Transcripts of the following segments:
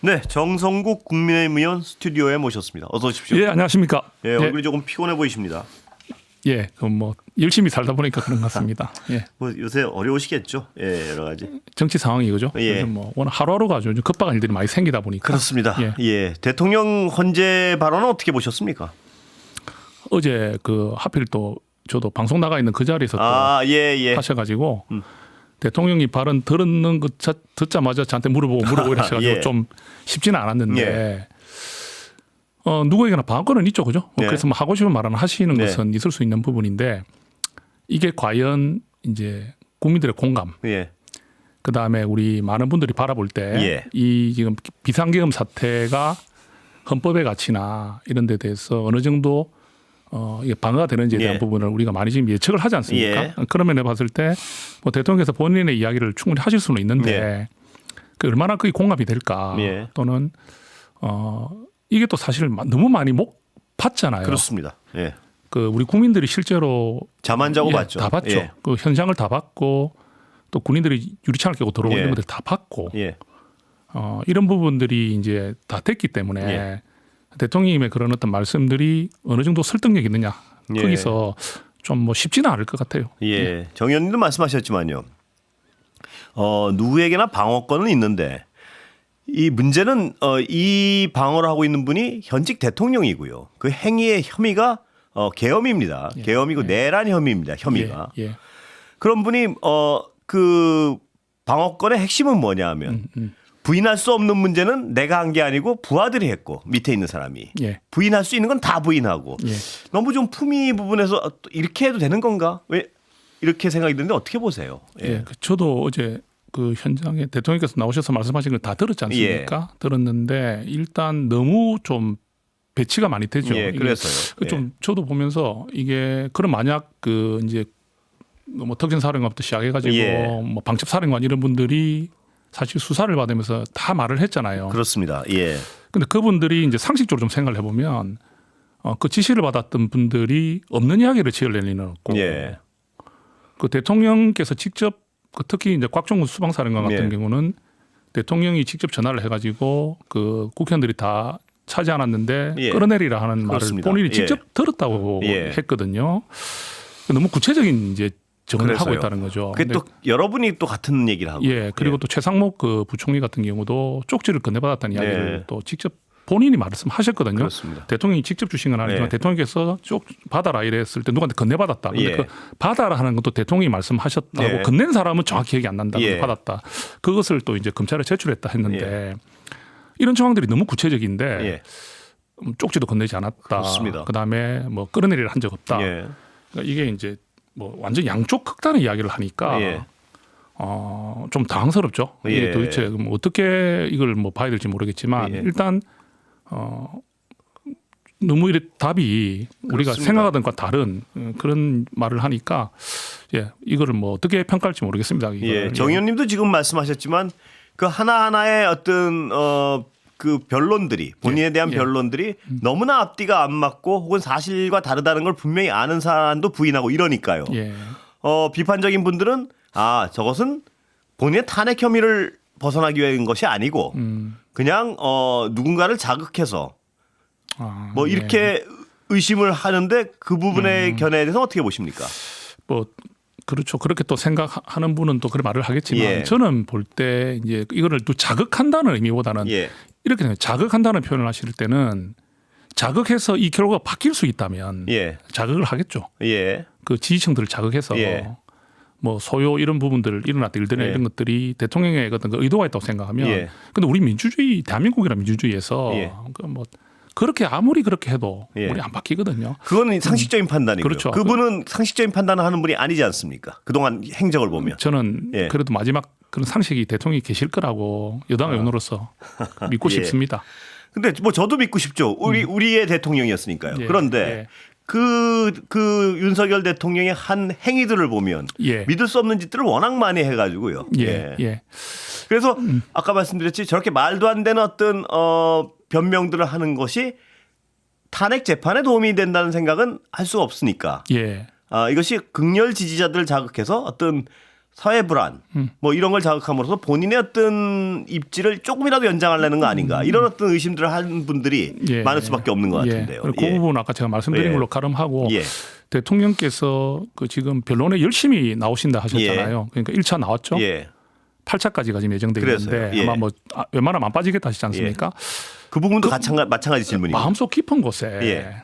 네, 정성국 국민의힘 의원 스튜디오에 모셨습니다. 어서 오십시오. 예, 안녕하십니까. 예, 얼굴이 조금 피곤해 보이십니다. 예, 뭐 열심히 살다 보니까 그런 것 같습니다. 예, 뭐 요새 어려우시겠죠. 예, 여러 가지. 정치 상황이 그죠. 예. 요즘 뭐 워낙 하루하루가 아주 급박한 일들이 많이 생기다 보니까. 그렇습니다. 예. 예, 대통령 헌재 발언은 어떻게 보셨습니까? 어제 그 하필 또 저도 방송 나가 있는 그 자리에서 또 예. 하셔가지고 대통령이 발언 들었는 것 듣자마자 저한테 물어보고 이러셔가지고 예. 좀 쉽지는 않았는데. 누구에게나 방어권은 있죠, 그죠? 네. 그래서 뭐 하고 싶은 말은 하시는 네. 것은 있을 수 있는 부분인데 이게 과연 이제 국민들의 공감, 예. 그 다음에 우리 많은 분들이 바라볼 때 이 지금 비상계엄 사태가 헌법의 가치나 이런 데 대해서 어느 정도 이게 방어가 되는지에 대한 부분을 우리가 많이 지금 예측을 하지 않습니까? 그런 면에 봤을 때 뭐 대통령께서 본인의 이야기를 충분히 하실 수는 있는데 그 얼마나 그게 공감이 될까 또는 이게 또 사실 너무 많이 못 봤잖아요. 그렇습니다. 예. 그 우리 국민들이 실제로 잠 안 자고 봤죠. 다 봤죠. 예. 그 현장을 다 봤고 또 군인들이 유리창을 깨고 들어오는 예. 것들 다 봤고 예. 이런 부분들이 이제 다 됐기 때문에 대통령님의 그런 어떤 말씀들이 어느 정도 설득력 있느냐 거기서 좀 뭐 쉽지는 않을 것 같아요. 예. 정 의원님도 말씀하셨지만요. 누구에게나 방어권은 있는데 이 문제는 이 방어를 하고 있는 분이 현직 대통령이고요. 그 행위의 혐의가 계엄입니다. 계엄이고 내란 혐의입니다. 혐의가. 그런 분이 그 방어권의 핵심은 뭐냐 하면 부인할 수 없는 문제는 내가 한 게 아니고 부하들이 했고 밑에 있는 사람이 부인할 수 있는 건 다 부인하고 너무 좀 품위 부분에서 이렇게 해도 되는 건가? 왜 이렇게 생각이 드는데 어떻게 보세요? 예. 저도 어제 그 현장에 대통령께서 나오셔서 말씀하신 걸 다 들었지 않습니까? 들었는데 일단 너무 좀 배치가 많이 되죠. 그래서요. 좀 저도 보면서 이게 그럼 만약 그 이제 뭐 특전사령관부터 시작해가지고 뭐 방첩사령관 이런 분들이 사실 수사를 받으면서 다 말을 했잖아요. 그렇습니다. 예. 근데 그분들이 이제 상식적으로 좀 생각을 해보면 그 지시를 받았던 분들이 없는 이야기를 지어낼 리는 없고 그 대통령께서 직접 특히 이제 곽종훈 수방사령관 같은 경우는 대통령이 직접 전화를 해가지고 그 국회의원들이 다 차지 않았는데 끌어내리라 하는 그렇습니다. 말을 본인이 직접 들었다고 했거든요. 너무 구체적인 이제 증언을 하고 있다는 거죠. 그게 또 여러분이 또 같은 얘기를 하고. 그리고 또 최상목 그 부총리 같은 경우도 쪽지를 건네받았다는 이야기를 또 직접 본인이 말씀하셨거든요. 그렇습니다. 대통령이 직접 주신 건 아니지만 대통령께서 쪽 받아라 이랬을 때 누구한테 건네받았다. 근데 그 받아라 하는 것도 대통령이 말씀하셨다고 건넨 사람은 정확히 기억이 안 난다. 받았다. 그것을 또 이제 검찰에 제출했다 했는데 이런 정황들이 너무 구체적인데 쪽지도 건네지 않았다. 그렇습니다. 그다음에 뭐 끌어내리라 한 적 없다. 그러니까 이게 이제 뭐 완전 양쪽 극단의 이야기를 하니까 좀 당황스럽죠. 이게 도대체 어떻게 이걸 뭐 봐야 될지 모르겠지만 일단 너무 이래 답이 우리가 그렇습니다. 생각하던 것과 다른 그런 말을 하니까 이거를 뭐 어떻게 평가할지 모르겠습니다. 정 의원님도 지금 말씀하셨지만 그 하나하나의 어떤 그 변론들이 본인에 대한 변론들이 너무나 앞뒤가 안 맞고 혹은 사실과 다르다는 걸 분명히 아는 사람도 부인하고 이러니까요. 비판적인 분들은 저것은 본인의 탄핵 혐의를 벗어나기 위한 것이 아니고 그냥 누군가를 자극해서 뭐 이렇게 의심을 하는데 그 부분의 견해에 대해서 어떻게 보십니까? 뭐 그렇죠. 그렇게 또 생각하는 분은 또 그런 말을 하겠지만 저는 볼 때 이제 이거를 또 자극한다는 의미보다는 이렇게 생각해요. 자극한다는 표현을 하실 때는 자극해서 이 결과가 바뀔 수 있다면 자극을 하겠죠. 그 지지층들을 자극해서 뭐 소요 이런 부분들 일어났다 일들이나 이런 것들이 대통령의 어떤 그 의도가 있다고 생각하면 근데 우리 민주주의 대한민국이란 민주주의에서 뭐 그렇게 아무리 그렇게 해도 우리 안 바뀌거든요. 그거는 상식적인 판단이고요. 그렇죠. 그분은 상식적인 판단을 하는 분이 아니지 않습니까? 그동안 행적을 보면. 저는 그래도 마지막 그런 상식이 대통령이 계실 거라고 여당 의원으로서 믿고 싶습니다. 근데 뭐 저도 믿고 싶죠. 우리의 대통령이었으니까요. 그런데 그 윤석열 대통령의 한 행위들을 보면 믿을 수 없는 짓들을 워낙 많이 해가지고요. 그래서 아까 말씀드렸지 저렇게 말도 안 되는 어떤 변명들을 하는 것이 탄핵 재판에 도움이 된다는 생각은 할 수가 없으니까. 이것이 극렬 지지자들을 자극해서 어떤 사회 불안 뭐 이런 걸 자극함으로써 본인의 어떤 입지를 조금이라도 연장하려는 거 아닌가 이런 어떤 의심들을 하는 분들이 예. 많을 수밖에 없는 것 같은데요. 그 부분 아까 제가 말씀드린 예. 걸로 가름하고 예. 대통령께서 그 지금 변론에 열심히 나오신다 하셨잖아요. 그러니까 1차 나왔죠. 예. 8차까지가 지금 예정되어 있는데 그래서요. 예. 아마 뭐 웬만하면 안 빠지겠다 하시지 않습니까? 그 부분도 마찬가지 질문입니다. 마음속 깊은 곳에 예.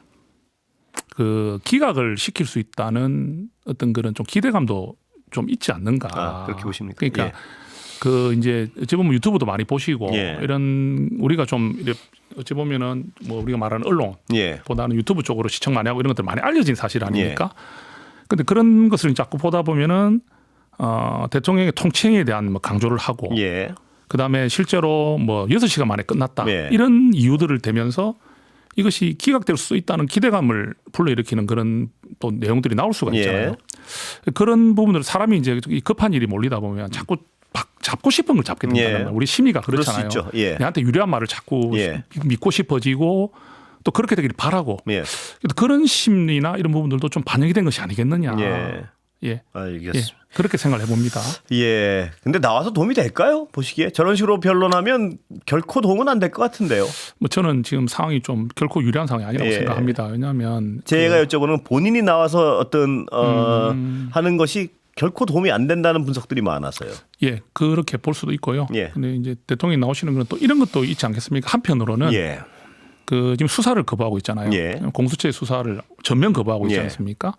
그 기각을 시킬 수 있다는 어떤 그런 좀 기대감도 좀 있지 않는가. 그렇게 보십니까? 그러니까 예. 그 이제 어찌 보면 유튜브도 많이 보시고 예. 이런 우리가 좀 어찌 보면은 뭐 우리가 말하는 언론보다는 유튜브 쪽으로 시청 많이 하고 이런 것들 많이 알려진 사실 아닙니까? 근데 그런 것을 자꾸 보다 보면은 대통령의 통치행위에 대한 뭐 강조를 하고 예. 그다음에 실제로 뭐 6시간 만에 끝났다. 예. 이런 이유들을 대면서 이것이 기각될 수 있다는 기대감을 불러일으키는 그런 또 내용들이 나올 수가 있잖아요. 예. 그런 부분들 사람이 이제 이 급한 일이 몰리다 보면 자꾸 잡고 싶은 걸 잡게 된다는 예. 거예요. 우리 심리가 그렇잖아요. 그럴 수 있죠. 예. 내한테 유리한 말을 자꾸 예. 믿고 싶어지고 또 그렇게 되기를 바라고 예. 그런 심리나 이런 부분들도 좀 반영이 된 것이 아니겠느냐. 예. 예. 알겠습니다. 예. 그렇게 생각을 해봅니다. 예. 근데 나와서 도움이 될까요? 보시기에 저런 식으로 변론하면 결코 도움은 안 될 것 같은데요. 뭐 저는 지금 상황이 좀 결코 유리한 상황이 아니라고 예. 생각합니다. 왜냐하면 제가 여쭤보는 본인이 나와서 어떤 하는 것이 결코 도움이 안 된다는 분석들이 많아서요. 예, 그렇게 볼 수도 있고요. 예. 근데 이제 대통령이 나오시는 건 또 이런 것도 있지 않겠습니까? 한편으로는 예. 그 지금 수사를 거부하고 있잖아요. 예. 공수처의 수사를 전면 거부하고 있지 예. 않습니까?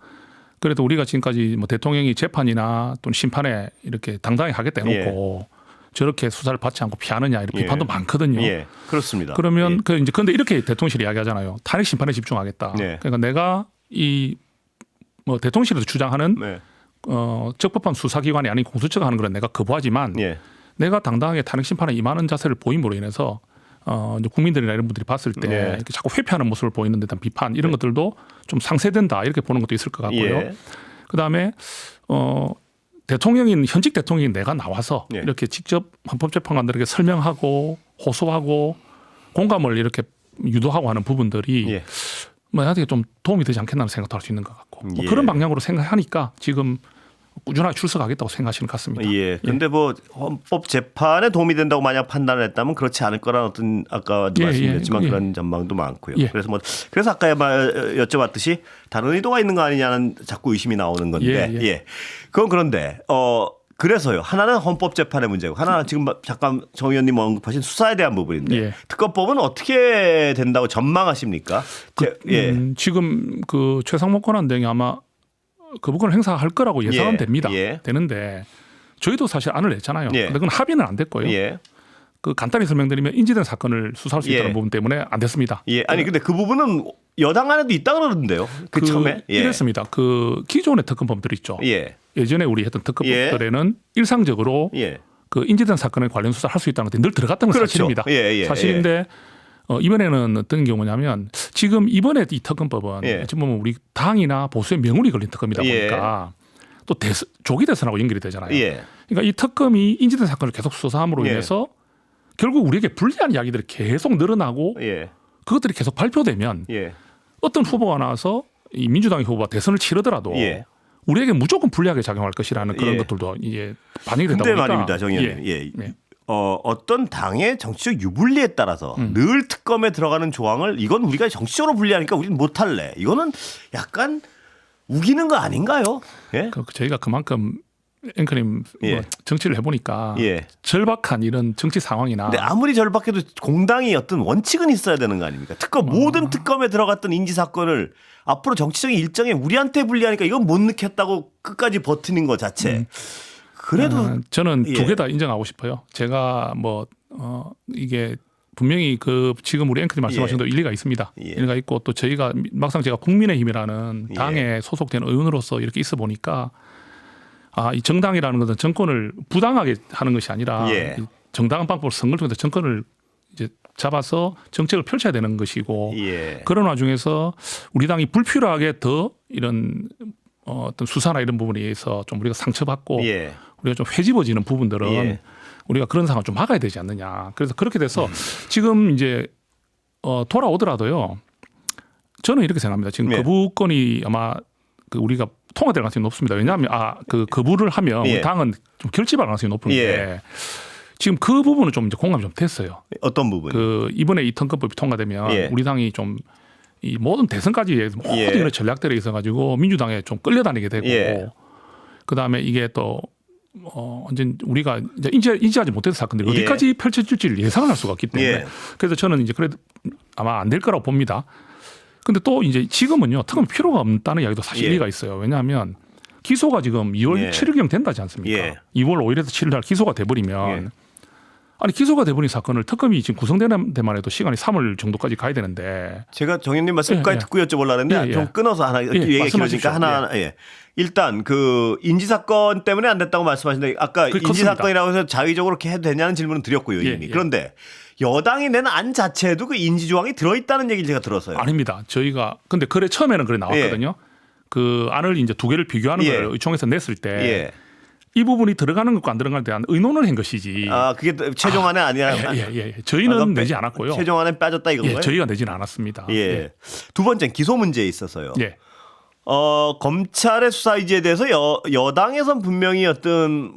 그래도 우리가 지금까지 뭐 대통령이 재판이나 또는 심판에 이렇게 당당히 하겠다 해놓고 저렇게 수사를 받지 않고 피하느냐 이런 비판도 많거든요. 예. 그렇습니다. 그러면 예. 그 이제 근데 이렇게 대통령실이 이야기하잖아요. 탄핵 심판에 집중하겠다. 예. 그러니까 내가 이 뭐 대통령실에서 주장하는 네. 적법한 수사기관이 아닌 공수처가 하는 건 내가 거부하지만 예. 내가 당당하게 탄핵 심판에 임하는 자세를 보임으로 인해서 이제 국민들이나 이런 분들이 봤을 때 예. 이렇게 자꾸 회피하는 모습을 보이는 듯한 비판 이런 것들도 좀 상쇄된다 이렇게 보는 것도 있을 것 같고요. 예. 그다음에 대통령인 현직 대통령인 내가 나와서 예. 이렇게 직접 헌법재판관들에게 설명하고 호소하고 공감을 이렇게 유도하고 하는 부분들이 예. 뭐 나한테 좀 도움이 되지 않겠나 생각도 할 수 있는 것 같고 뭐 예. 그런 방향으로 생각하니까 지금 꾸준하게 출석하겠다고 생각하시는 것 같습니다. 예. 근데 뭐 헌법 재판에 도움이 된다고 만약 판단을 했다면 그렇지 않을 거라는 어떤 아까 예, 말씀드렸지만 예. 그런 전망도 많고요. 예. 그래서 아까 여쭤봤듯이 다른 의도가 있는 거 아니냐는 자꾸 의심이 나오는 건데. 예, 예. 그건 그런데 그래서요. 하나는 헌법 재판의 문제고 하나는 지금 잠깐 정 의원님 언급하신 수사에 대한 부분인데 예. 특검법은 어떻게 된다고 전망하십니까? 지금 그 최상목 권한대행이 아마 거부권을 행사할 거라고 예상은 예. 됩니다. 예. 되는데 저희도 사실 안을 냈잖아요. 예. 근데 그건 합의는 안 됐고요. 예. 그 간단히 설명드리면 인지된 사건을 수사할 수 있다는 예. 부분 때문에 안 됐습니다. 예. 아니 근데 그 부분은 여당 안에도 있다 그러는데요. 그 처음에. 예. 이랬습니다. 그 기존의 특검법들 있죠. 예. 예전에 우리 했던 특검법들에는 일상적으로 예. 그 인지된 사건에 관련 수사를 할 수 있다는 것이 늘 들어갔던 건 그렇죠. 사실입니다. 예, 예, 사실인데 이번에는 어떤 경우냐면 지금 이번에 이 특검법은 예. 지금 보면 우리 당이나 보수의 명운이 걸린 특검이다 예. 보니까 또 조기 대선하고 연결이 되잖아요. 예. 그러니까 이 특검이 인지된 사건을 계속 수사함으로 예. 인해서 결국 우리에게 불리한 이야기들이 계속 늘어나고 예. 그것들이 계속 발표되면 예. 어떤 후보가 나와서 이 민주당의 후보가 대선을 치르더라도 예. 우리에게 무조건 불리하게 작용할 것이라는 그런 예. 것들도 이게 반영이 되다 근데 보니까 말입니다, 정 의원님. 예. 예. 어떤 당의 정치적 유불리에 따라서 늘 특검에 들어가는 조항을 이건 우리가 정치적으로 불리하니까 우리는 못할래. 이거는 약간 우기는 거 아닌가요? 예? 저희가 그만큼 앵커님 예. 뭐 정치를 해보니까 예. 절박한 이런 정치 상황이나 근데 아무리 절박해도 공당이 어떤 원칙은 있어야 되는 거 아닙니까? 모든 특검에 들어갔던 인지 사건을 앞으로 정치적인 일정에 우리한테 불리하니까 이건 못 넣겠다고 끝까지 버티는 것 자체. 그래도 저는 예. 두 개 다 인정하고 싶어요. 제가 뭐 이게 분명히 그 지금 우리 앵커님 말씀하신 대로 일리가 있습니다. 예. 일리가 있고 또 저희가 막상 제가 국민의힘이라는 당에 소속된 의원으로서 이렇게 있어 보니까 이 정당이라는 것은 정권을 부당하게 하는 것이 아니라 예. 정당한 방법으로 선거를 통해서 정권을 이제 잡아서 정책을 펼쳐야 되는 것이고 예. 그런 와중에서 우리 당이 불필요하게 더 이런 어떤 수사나 이런 부분에 의해서 좀 우리가 상처받고 예. 우리가 좀 회집어지는 부분들은 예. 우리가 그런 상황을 좀 막아야 되지 않느냐. 그래서 그렇게 돼서 지금 이제 돌아오더라도요. 저는 이렇게 생각합니다. 지금 예. 거부권이 아마 그 우리가 통과될 가능성이 높습니다. 왜냐하면 그 거부를 하면 예. 당은 좀 결집할 가능성이 높은데 예. 지금 그 부분은 좀 이제 공감이 좀 됐어요. 어떤 부분? 그 이번에 이 특검법이 통과되면 예. 우리 당이 좀 이 모든 대선까지 모든 예. 이런 전략들에 있어 가지고 민주당에 좀 끌려다니게 되고 예. 그다음에 이게 또 이제 우리가 이제 인지하지 못해서 사건들이 예. 어디까지 펼쳐질지를 예상을 할 수가 없기 때문에 예. 그래서 저는 이제 그래도 아마 안 될 거라고 봅니다. 근데 또 이제 지금은요 특검 필요가 없다는 이야기도 사실 예. 일리가 있어요. 왜냐하면 기소가 지금 2월 예. 7일경 된다지 않습니까? 예. 2월 5일에서 7일 날 기소가 돼버리면 예. 아니 기소가 돼버린 사건을 특검이 지금 구성되는 데만 해도 시간이 3월 정도까지 가야 되는데 제가 정 의원님 말씀까지 예, 예. 듣고 여쭤보려고 했는데 예, 예. 좀 끊어서 하나 얘기가 말씀하십시오. 길어지니까 하나 예. 일단 그 인지 사건 때문에 안 됐다고 말씀하셨는데 아까 그게 인지 컸습니다. 사건이라고 해서 자의적으로 이렇게 해도 되냐는 질문을 드렸고요 예, 이미. 예. 그런데 여당이 낸 안 자체에도 그 인지 조항이 들어있다는 얘기를 제가 들었어요. 아닙니다. 저희가 근데 그래 처음에는 그래 나왔거든요. 그 안을 이제 두 개를 비교하는 예. 걸 의총에서 냈을 때 예. 이 부분이 들어가는 것과 안 들어가는 데 대한 의논을 한 것이지. 아 그게 최종안에 아니라 예. 저희는 내지 않았고요. 최종안에 빠졌다 이건가요? 예, 저희가 내지는 않았습니다. 예. 두 번째 기소 문제에 있어서요. 예. 검찰의 수사 의지에 대해서 여당에선 분명히 어떤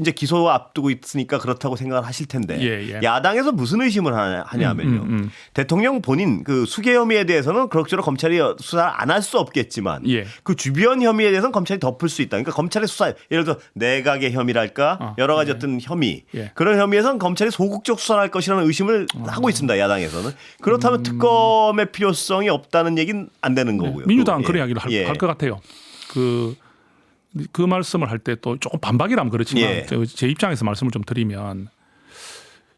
이제 기소 앞두고 있으니까 그렇다고 생각을 하실 텐데 예. 야당에서 무슨 의심을 하냐면요. 대통령 본인 그 수계 혐의에 대해서는 그럭저럭 검찰이 수사를 안 할 수 없겠지만 예. 그 주변 혐의에 대해서는 검찰이 덮을 수 있다. 그러니까 검찰의 수사 예를 들어 내각의 혐의랄까 여러 가지 어떤 혐의 예. 그런 혐의에서는 검찰이 소극적 수사를 할 것이라는 의심을 하고 있습니다. 야당에서는. 그렇다면 특검의 필요성이 없다는 얘기는 안 되는 거고요. 민주당은 예. 그런 이야기를 할 것 같아요. 그 말씀을 할 때 또 조금 반박이라면 그렇지만 예. 제 입장에서 말씀을 좀 드리면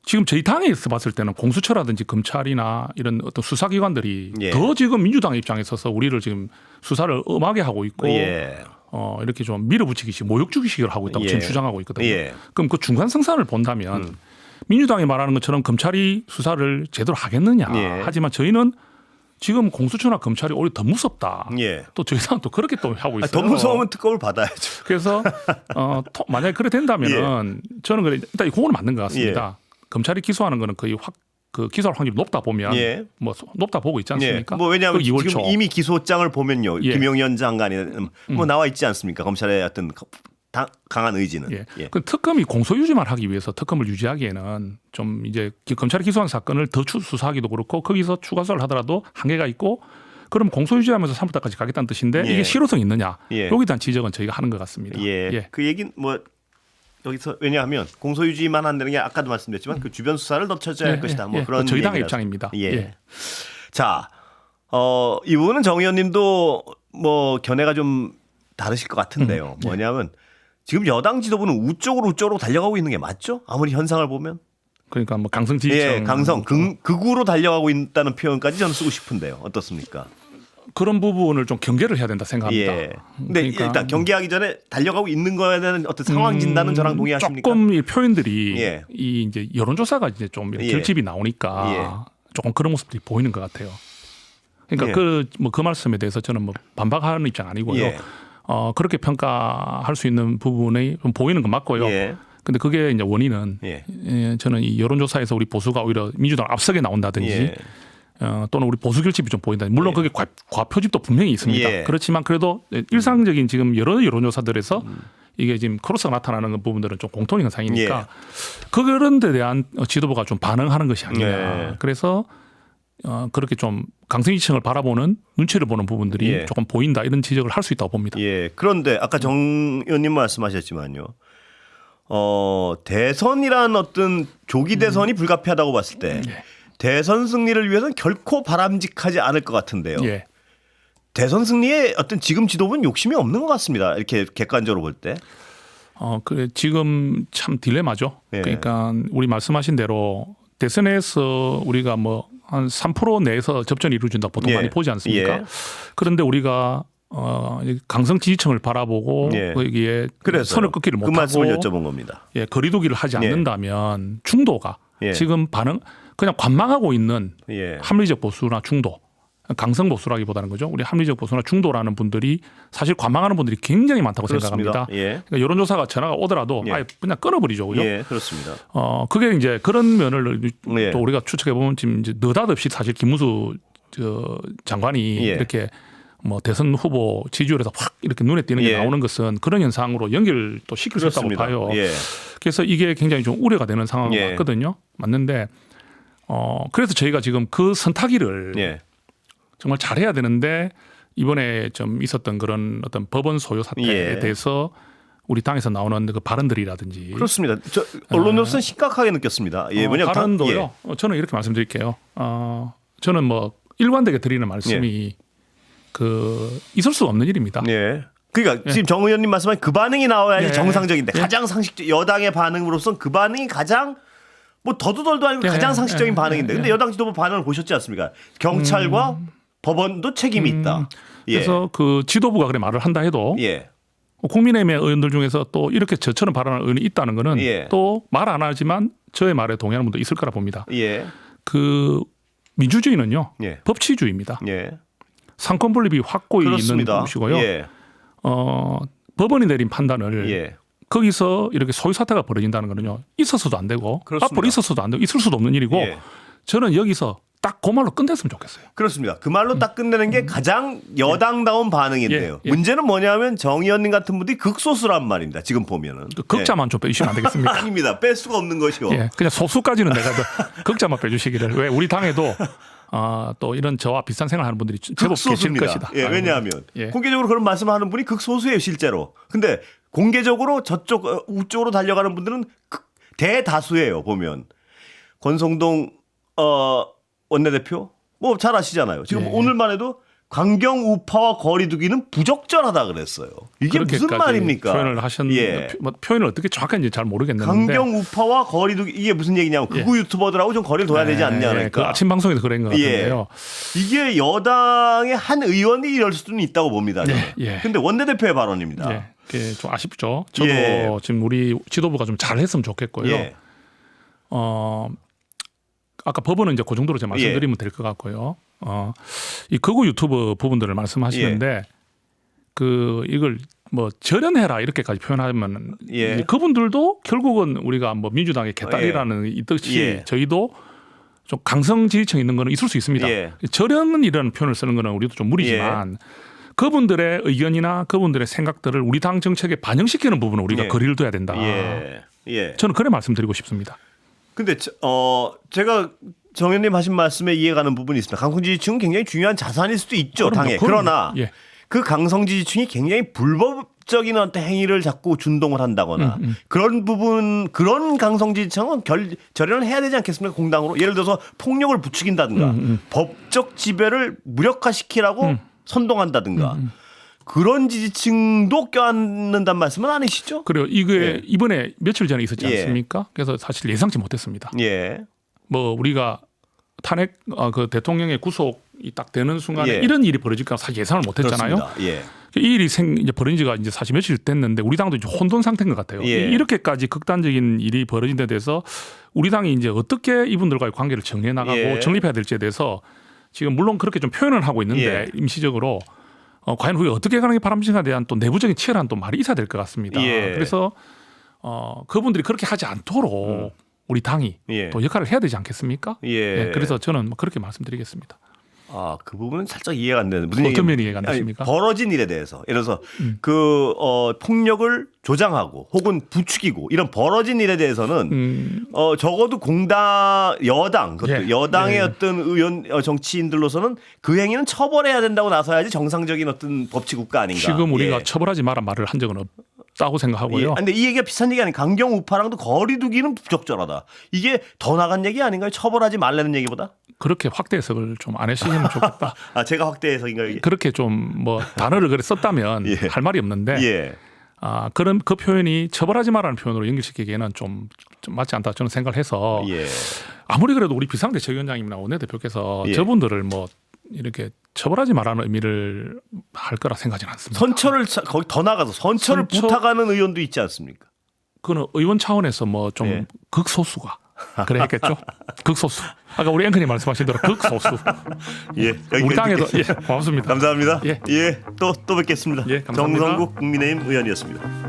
지금 저희 당에서 봤을 때는 공수처라든지 검찰이나 이런 어떤 수사기관들이 예. 더 지금 민주당 입장에 있어서 우리를 지금 수사를 엄하게 하고 있고 예. 이렇게 좀 밀어붙이기식 모욕 주기식을 하고 있다고 예. 지금 주장하고 있거든요. 예. 그럼 그 중간 성산을 본다면 민주당이 말하는 것처럼 검찰이 수사를 제대로 하겠느냐. 예. 하지만 저희는 지금 공수처나 검찰이 오히려 더 무섭다. 예. 또 저희 당은 또 그렇게 또 하고 있어요. 더 무서우면 특검을 받아야죠. 그래서 만약에 그래 된다면은 저는 그래 일단 이 그거는 맞는 것 같습니다. 검찰이 기소하는 거는 거의 그 기소할 확률이 높다 보면 예. 뭐 높다 보고 있지 않습니까? 뭐 왜냐하면 그 2월 지금 초. 이미 기소장을 보면요. 예. 김용현 장관이 뭐 나와 있지 않습니까? 검찰의 어떤 강한 의지는. 예. 예. 그 특검이 공소 유지만 하기 위해서 특검을 유지하기에는 좀 이제 검찰이 기소한 사건을 더 수사하기도 그렇고 거기서 추가 수사를 하더라도 한계가 있고 그럼 공소 유지하면서 3월달까지 가겠다는 뜻인데 예. 이게 실효성이 있느냐? 예. 여기에 대한 지적은 저희가 하는 것 같습니다. 예. 그 얘기는 뭐 여기서 왜냐하면 공소 유지만 한다는 게 아까도 말씀드렸지만 그 주변 수사를 더 철저히 할 것이다. 뭐 그런 저희 당의 얘기라서. 입장입니다. 예. 자, 이 부분은 정 의원님도 뭐 견해가 좀 다르실 것 같은데요. 뭐냐면 지금 여당 지도부는 우쪽으로 달려가고 있는 게 맞죠? 아무리 현상을 보면. 그러니까 뭐 강성 지지층, 예, 강성 극우로 달려가고 있다는 표현까지 저는 쓰고 싶은데요. 어떻습니까? 그런 부분을 좀 경계를 해야 된다 생각합니다. 예. 근데 그러니까 일단 경계하기 전에 달려가고 있는 거에 대한 어떤 상황 진단은 저랑 동의하십니까? 조금 이 표현들이 예. 이 이제 여론조사가 이제 좀 예. 결집이 나오니까 조금 그런 모습들이 보이는 것 같아요. 그러니까 예. 그 말씀에 대해서 저는 뭐 반박하는 입장 아니고요. 예. 그렇게 평가할 수 있는 부분이 좀 보이는 건 맞고요. 예. 근데 그게 이제 원인은 예. 저는 이 여론조사에서 우리 보수가 오히려 민주당 앞서게 나온다든지 예. 또는 우리 보수 결집이 좀 보인다. 물론 그게 과표집도 분명히 있습니다. 예. 그렇지만 그래도 일상적인 지금 여러 여론조사들에서 이게 지금 크로스가 나타나는 부분들은 좀 공통 현상이니까 그런 데 대한 지도부가 좀 반응하는 것이 아니냐. 예. 그래서 그렇게 좀 강성지층을 바라보는 눈치를 보는 부분들이 예. 조금 보인다 이런 지적을 할 수 있다고 봅니다. 예. 그런데 아까 정 의원님 말씀하셨지만요. 대선이란 어떤 조기 대선이 불가피하다고 봤을 때 대선 승리를 위해서는 결코 바람직하지 않을 것 같은데요. 예. 대선 승리에 어떤 지금 지도부는 욕심이 없는 것 같습니다. 이렇게 객관적으로 볼 때. 그래 지금 참 딜레마죠. 예. 그러니까 우리 말씀하신 대로 대선에서 우리가 뭐 한 3% 내에서 접전이 이루어진다고 보통 예. 많이 보지 않습니까? 예. 그런데 우리가 강성 지지층을 바라보고 예. 거기에 그래서 선을 끊기를 그 못하고 말씀을 여쭤본 겁니다. 예, 거리두기를 하지 예. 않는다면 중도가 예. 지금 그냥 관망하고 있는 예. 합리적 보수나 중도 강성 보수라기보다는 거죠. 우리 합리적 보수나 중도라는 분들이 사실 관망하는 분들이 굉장히 많다고 그렇습니다. 생각합니다. 예. 그러니까 여론조사가 전화가 오더라도 예. 아예 그냥 끊어버리죠, 그죠? 예, 그렇습니다. 그게 이제 그런 면을 예. 또 우리가 추측해 보면 지금 이제 느닷없이 사실 김문수 장관이 예. 이렇게 뭐 대선 후보 지지율에서 확 이렇게 눈에 띄는 게 나오는 것은 그런 현상으로 연결도 시킬 수 있다고 봐요. 그래서 이게 굉장히 좀 우려가 되는 상황은 맞거든요. 맞는데 그래서 저희가 지금 그 선타기를 정말 잘해야 되는데 이번에 좀 있었던 그런 어떤 법원 소요 사태에 대해서 우리 당에서 나오는 그 발언들이라든지 그렇습니다. 저 언론으로서는 심각하게 느꼈습니다. 발언도요. 저는 이렇게 말씀드릴게요. 저는 뭐 일관되게 드리는 말씀이 있을 수 없는 일입니다. 그러니까 지금 정 의원님 말씀하신 그 반응이 나와야지 정상적인데 가장 상식적 여당의 반응으로서는 그 반응이 가장 뭐 더도 덜도 아니고 가장 상식적인 반응인데 근데 여당 지도부 반응을 보셨지 않습니까? 경찰과 법원도 책임이 있다. 그래서 그 지도부가 그래 말을 한다 해도 국민의힘의 의원들 중에서 또 이렇게 저처럼 발언하는 의원이 있다는 거는 또 말 안 하지만 저의 말에 동의하는 분도 있을 거라 봅니다. 그 민주주의는요 법치주의입니다. 상권 분립이 확고히 있는 곳이고요. 법원이 내린 판단을 거기서 이렇게 소유 사태가 벌어진다는 거는요 있어서도 안 되고 앞으로 있어서도 안 되고 있을 수도 없는 일이고 저는 여기서 딱 그 말로 끝냈으면 좋겠어요. 그렇습니다. 그 말로 딱 끝내는 게 가장 여당다운 반응인데요. 문제는 뭐냐면 정 의원님 같은 분들이 극소수란 말입니다. 지금 보면은 극자만 좀 빼주시면 안 되겠습니까? 아닙니다. 뺄 수가 없는 것이요. 그냥 소수까지는 내가 극자만 빼주시기를. 왜 우리 당에도 또 이런 저와 비슷한 생각하는 분들이 제법 계실 것이다. 왜냐하면 공개적으로 그런 말씀을 하는 분이 극소수예요, 실제로. 근데 공개적으로 저쪽 우쪽으로 달려가는 분들은 대다수예요. 보면 권성동 원내대표 뭐 잘 아시잖아요. 지금 오늘만 해도 강경 우파와 거리두기는 부적절하다 그랬어요. 이게 무슨 말입니까? 표현을 하셨는데 표현을 어떻게 정확한지 잘 모르겠는데 강경 우파와 거리두기 이게 무슨 얘기냐면 극우 유튜버들하고 좀 거리를 둬야 되지 않냐니까. 그 아침 방송에서 그런 것 같은데요. 이게 여당의 한 의원이 이럴 수는 있다고 봅니다. 근데 원내대표의 발언입니다. 좀 아쉽죠. 저도 지금 우리 지도부가 좀 잘했으면 좋겠고요. 아까 법원은 이제 그 정도로 제가 말씀드리면 될 것 같고요. 이 극우 유튜브 부분들을 말씀하시는데 이걸 뭐 절연해라 이렇게까지 표현하면 그분들도 결국은 우리가 뭐 민주당의 개딸이라는 있듯이 저희도 좀 강성 지지층 있는 거는 있을 수 있습니다. 절연이라는 표현을 쓰는 거는 우리도 좀 무리지만 그분들의 의견이나 그분들의 생각들을 우리 당 정책에 반영시키는 부분은 우리가 거리를 둬야 된다. 저는 그래 말씀드리고 싶습니다. 근데 제가 정 의원님 하신 말씀에 이해가는 부분이 있습니다. 강성 지지층은 굉장히 중요한 자산일 수도 있죠. 당에. 그러나 그 강성 지지층이 굉장히 불법적인 어떤 행위를 자꾸 준동을 한다거나 그런 부분 그런 강성 지지층은 절연을 해야 되지 않겠습니까? 공당으로. 예를 들어서 폭력을 부추긴다든가 법적 지배를 무력화시키라고 선동한다든가 그런 지지층도 껴안는다는 말씀은 아니시죠? 그래요. 이게 이번에 며칠 전에 있었지 않습니까? 그래서 사실 예상치 못했습니다. 뭐 우리가 탄핵 그 대통령의 구속이 딱 되는 순간에 이런 일이 벌어질까 사실 예상을 못했잖아요. 이 일이 이제 벌어진 지가 이제 사실 며칠 됐는데 우리 당도 이제 혼돈 상태인 것 같아요. 이렇게까지 극단적인 일이 벌어진 데 대해서 우리 당이 이제 어떻게 이분들과의 관계를 정리해 나가고 정립해야 될지에 대해서 지금 물론 그렇게 좀 표현을 하고 있는데 임시적으로 과연 우리가 어떻게 가는 게 바람직한에 대한 또 내부적인 치열한 또 말이 있어야 될 것 같습니다. 그래서 그분들이 그렇게 하지 않도록 우리 당이 또 역할을 해야 되지 않겠습니까? 그래서 저는 그렇게 말씀드리겠습니다. 그 부분은 살짝 이해가 안 되는 무슨 어떤 면이 이해가 안 되십니까? 벌어진 일에 대해서 예를 들어서 폭력을 조장하고 혹은 부추기고 이런 벌어진 일에 대해서는 적어도 공당 여당 여당의 어떤 의원 정치인들로서는 그 행위는 처벌해야 된다고 나서야지 정상적인 어떤 법치 국가 아닌가. 지금 우리가 처벌하지 마라 말을 한 적은 없다고 생각하고요. 근데 이 얘기가 비슷한 얘기 아니에요. 강경 우파랑도 거리두기는 부적절하다. 이게 더 나간 얘기 아닌가요? 처벌하지 말라는 얘기보다? 그렇게 확대 해석을 좀 안 해주시면 좋겠다. 제가 확대 해석인가요? 이게? 그렇게 좀 뭐 단어를 그래 썼다면 할 말이 없는데 그런 그 표현이 처벌하지 마라는 표현으로 연결시키기에는 좀 맞지 않다 저는 생각을 해서 아무리 그래도 우리 비상대책위원장님이나 원내대표께서 저분들을 뭐 이렇게 처벌하지 말라는 의미를 할 거라 생각하지는 않습니다. 선처를 거기 더 나가서 선처를 부탁하는 의원도 있지 않습니까? 그거는 의원 차원에서 뭐 좀 극소수가 그래 했겠죠. 극소수. 아까 우리 앵커님 말씀하신 대로 극소수. 우리 당에도 고맙습니다. 감사합니다. 또 뵙겠습니다. 감사합니다. 정성국 국민의힘 의원이었습니다.